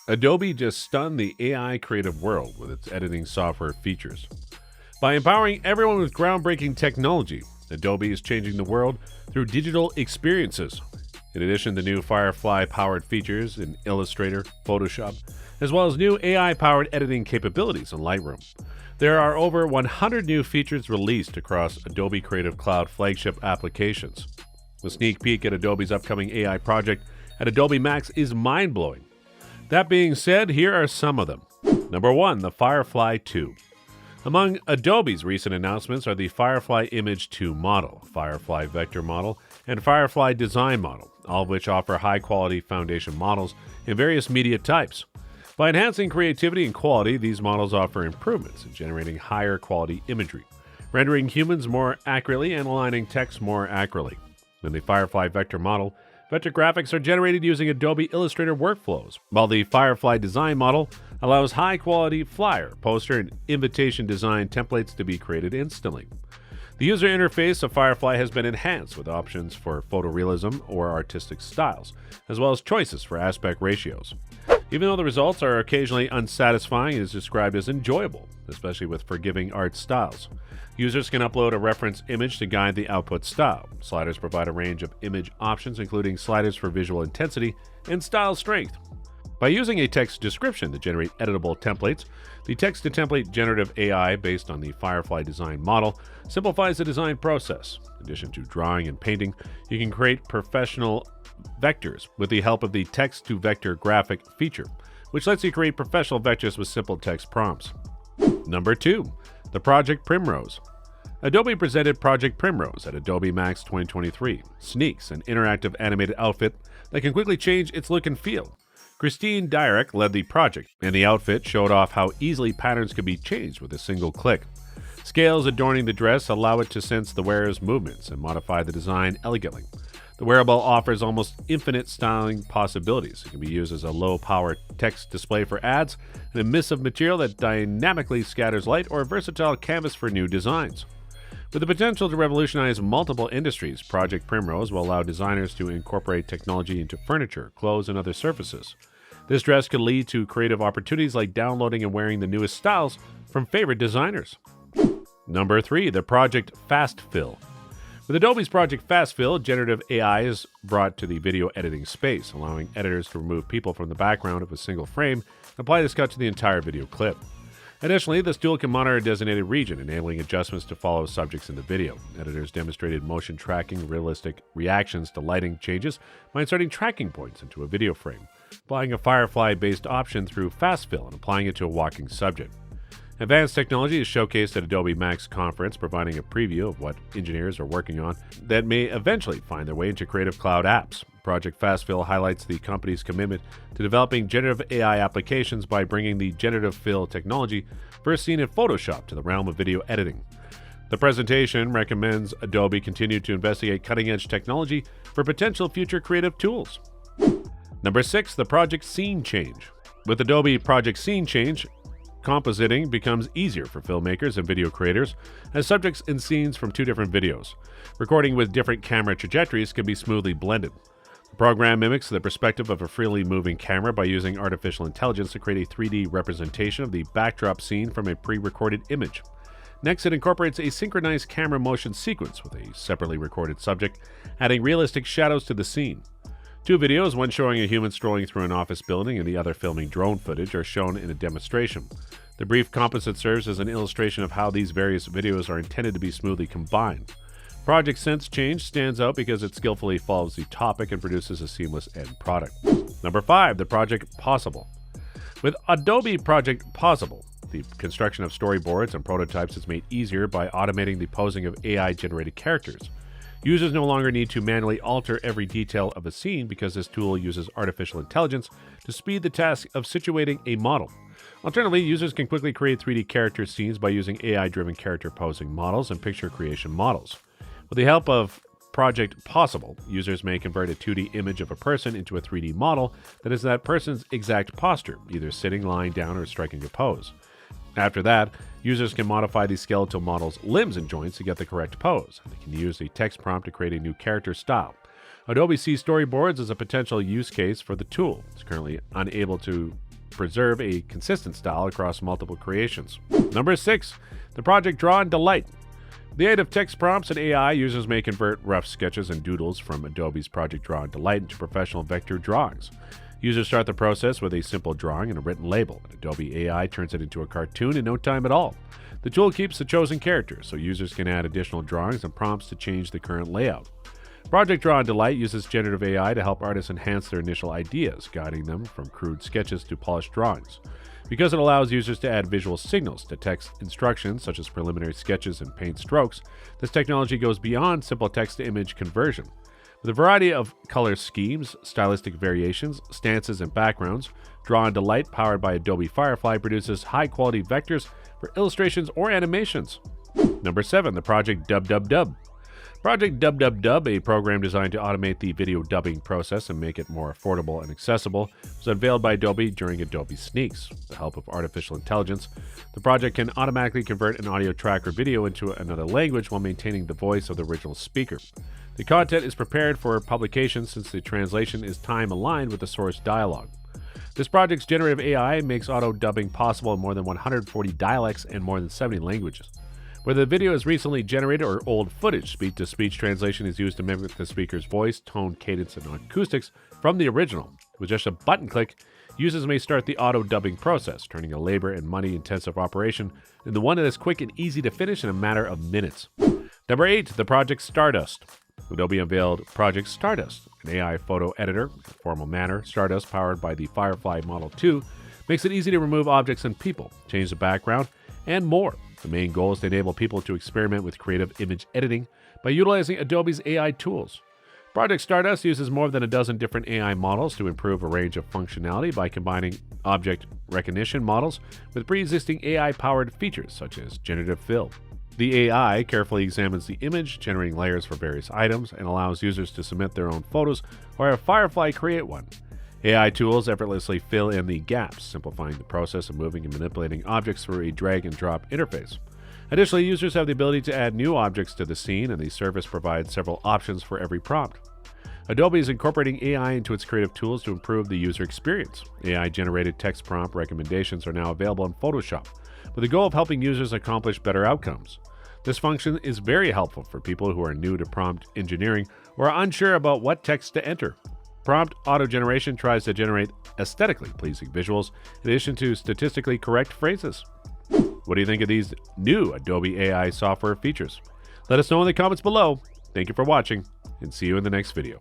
Adobe just stunned the AI creative world with its editing software features. By empowering everyone with groundbreaking technology, Adobe is changing the world through digital experiences. In addition to new Firefly-powered features in Illustrator, Photoshop, as well as new AI-powered editing capabilities in Lightroom, there are over 100 new features released across Adobe Creative Cloud flagship applications. A sneak peek at Adobe's upcoming AI project at Adobe Max is mind-blowing. That being said, here are some of them. Number 1. The Firefly 2. Among Adobe's recent announcements are the Firefly Image 2 model, Firefly Vector model, and Firefly Design model, all of which offer high-quality foundation models in various media types. By enhancing creativity and quality, these models offer improvements in generating higher quality imagery, rendering humans more accurately and aligning text more accurately. In the Firefly Vector model, vector graphics are generated using Adobe Illustrator workflows, while the Firefly Design model allows high-quality flyer, poster, and invitation design templates to be created instantly. The user interface of Firefly has been enhanced with options for photorealism or artistic styles, as well as choices for aspect ratios. Even though the results are occasionally unsatisfying, it is described as enjoyable, especially with forgiving art styles. Users can upload a reference image to guide the output style. Sliders provide a range of image options, including sliders for visual intensity and style strength. By using a text description to generate editable templates, the text-to-template generative AI based on the Firefly Design model simplifies the design process. In addition to drawing and painting, you can create professional vectors with the help of the text-to-vector graphic feature, which lets you create professional vectors with simple text prompts. Number 2. The Project Primrose. Adobe presented Project Primrose at Adobe Max 2023. Sneaks, an interactive animated outfit that can quickly change its look and feel. Christine Dyrek led the project, and the outfit showed off how easily patterns can be changed with a single click. Scales adorning the dress allow it to sense the wearer's movements and modify the design elegantly. The wearable offers almost infinite styling possibilities. It can be used as a low-power text display for ads, an emissive material that dynamically scatters light, or a versatile canvas for new designs. With the potential to revolutionize multiple industries, Project Primrose will allow designers to incorporate technology into furniture, clothes, and other surfaces. This dress could lead to creative opportunities like downloading and wearing the newest styles from favorite designers. Number 3. The Project Fast Fill. With Adobe's Project Fast Fill, generative AI is brought to the video editing space, allowing editors to remove people from the background of a single frame and apply this cut to the entire video clip. Additionally, this tool can monitor a designated region, enabling adjustments to follow subjects in the video. Editors demonstrated motion tracking, realistic reactions to lighting changes by inserting tracking points into a video frame, applying a Firefly-based option through Fast Fill and applying it to a walking subject. Advanced technology is showcased at Adobe Max Conference, providing a preview of what engineers are working on that may eventually find their way into Creative Cloud apps. Project FastFill highlights the company's commitment to developing generative AI applications by bringing the generative fill technology first seen in Photoshop to the realm of video editing. The presentation recommends Adobe continue to investigate cutting-edge technology for potential future creative tools. Number 6. The Project Scene Change. With Adobe Project Scene Change, compositing becomes easier for filmmakers and video creators as subjects and scenes from two different videos. Recording with different camera trajectories can be smoothly blended. The program mimics the perspective of a freely moving camera by using artificial intelligence to create a 3D representation of the backdrop scene from a pre-recorded image. Next, it incorporates a synchronized camera motion sequence with a separately recorded subject, adding realistic shadows to the scene. Two videos, one showing a human strolling through an office building and the other filming drone footage, are shown in a demonstration. The brief composite serves as an illustration of how these various videos are intended to be smoothly combined. Project Sense Change stands out because it skillfully follows the topic and produces a seamless end product. Number 5. The Project Possible. With Adobe Project Possible, the construction of storyboards and prototypes is made easier by automating the posing of AI-generated characters. Users no longer need to manually alter every detail of a scene because this tool uses artificial intelligence to speed the task of situating a model. Alternatively, users can quickly create 3D character scenes by using AI-driven character posing models and picture creation models. With the help of Project Possible, users may convert a 2D image of a person into a 3D model that is that person's exact posture, either sitting, lying down, or striking a pose. After that, users can modify the skeletal model's limbs and joints to get the correct pose. They can use a text prompt to create a new character style. Adobe sees storyboards as a potential use case for the tool. It's currently unable to preserve a consistent style across multiple creations. Number 6. The project Draw and Delight. With the aid of text prompts and AI, users may convert rough sketches and doodles from Adobe's Project Draw and Delight into professional vector drawings. Users start the process with a simple drawing and a written label, and Adobe AI turns it into a cartoon in no time at all. The tool keeps the chosen character, so users can add additional drawings and prompts to change the current layout. Project Draw and Delight uses generative AI to help artists enhance their initial ideas, guiding them from crude sketches to polished drawings. Because it allows users to add visual signals to text instructions such as preliminary sketches and paint strokes, this technology goes beyond simple text-to-image conversion. With a variety of color schemes, stylistic variations, stances, and backgrounds, Draw and Delight, powered by Adobe Firefly, produces high-quality vectors for illustrations or animations. Number 7. The Project Dub. Project Dub, a program designed to automate the video dubbing process and make it more affordable and accessible, was unveiled by Adobe during Adobe Sneaks. With the help of artificial intelligence, the project can automatically convert an audio track or video into another language while maintaining the voice of the original speaker. The content is prepared for publication since the translation is time-aligned with the source dialogue. This project's generative AI makes auto-dubbing possible in more than 140 dialects and more than 70 languages. Whether the video is recently generated or old footage, speech-to-speech translation is used to mimic the speaker's voice, tone, cadence, and acoustics from the original. With just a button click, users may start the auto-dubbing process, turning a labor and money-intensive operation into one that is quick and easy to finish in a matter of minutes. Number 8. The Project Stardust. Adobe unveiled Project Stardust, an AI photo editor. In a formal manner, Stardust, powered by the Firefly Model 2, makes it easy to remove objects and people, change the background, and more. The main goal is to enable people to experiment with creative image editing by utilizing Adobe's AI tools. Project Stardust uses more than a dozen different AI models to improve a range of functionality by combining object recognition models with pre-existing AI-powered features such as generative fill. The AI carefully examines the image, generating layers for various items, and allows users to submit their own photos or have Firefly create one. AI tools effortlessly fill in the gaps, simplifying the process of moving and manipulating objects through a drag-and-drop interface. Additionally, users have the ability to add new objects to the scene, and the service provides several options for every prompt. Adobe is incorporating AI into its creative tools to improve the user experience. AI-generated text prompt recommendations are now available in Photoshop, with the goal of helping users accomplish better outcomes. This function is very helpful for people who are new to prompt engineering or are unsure about what text to enter. Prompt auto-generation tries to generate aesthetically pleasing visuals in addition to statistically correct phrases. What do you think of these new Adobe AI software features? Let us know in the comments below. Thank you for watching, and see you in the next video.